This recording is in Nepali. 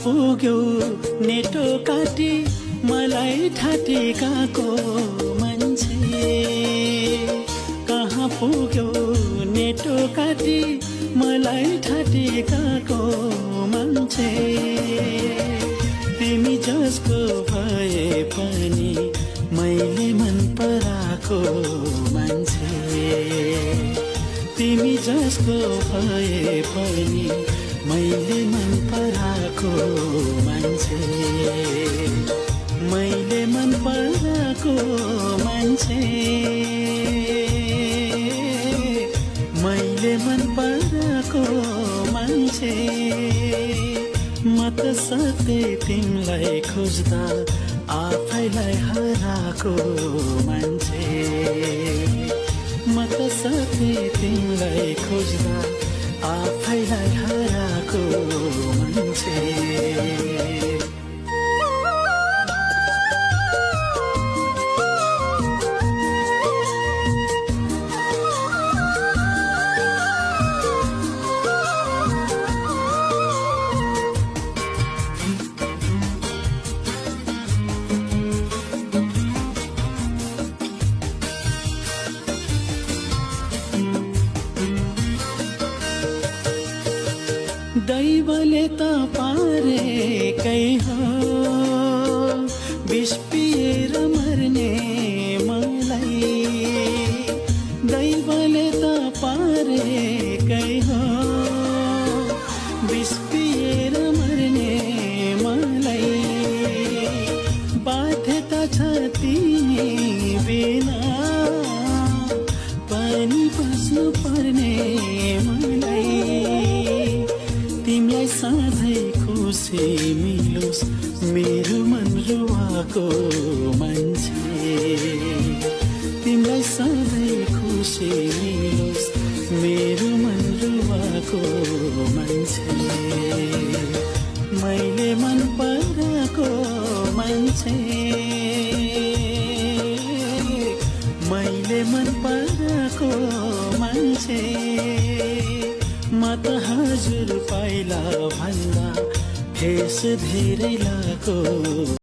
पुग्यो नेटो काटी मलाई ठाटी गएको मान्छे कहाँ पुग्यो नेटो काटी मलाई ठाटी गएको मान्छे तिमी जसको भए पनि मैले मन पराएको मान्छे तिमी जसको भए पनि मैले मन पराएको मान्छे मैले मन पराएको मान्छे मैले मन पराएको मान्छे म त सधैँ तिमीलाई खोज्दा आफैलाई हराएको मान्छे म त सधैँ तिमीलाई खोज्दा आफैलाई हराएको मान्छे दैवले त पारेकै हो विष पिएर मर्ने मलाई दैवले त पारेकै हो विष पिएर मर्ने मलाई बाध्यता छ तिमी बिना पनि बस्नु पर्ने मलाई तिमीलाई सधैँ खुसी मिलोस् मेरो मन रुवाएको मान्छे तिमीलाई सधैँ खुसी मिलोस् मेरो मन रुवाएको मान्छे मैले मन पराएको मान्छे मैले मन पराएको मान्छे म त हजुर पहिला भन्दा फेस धेरै लाग्यो।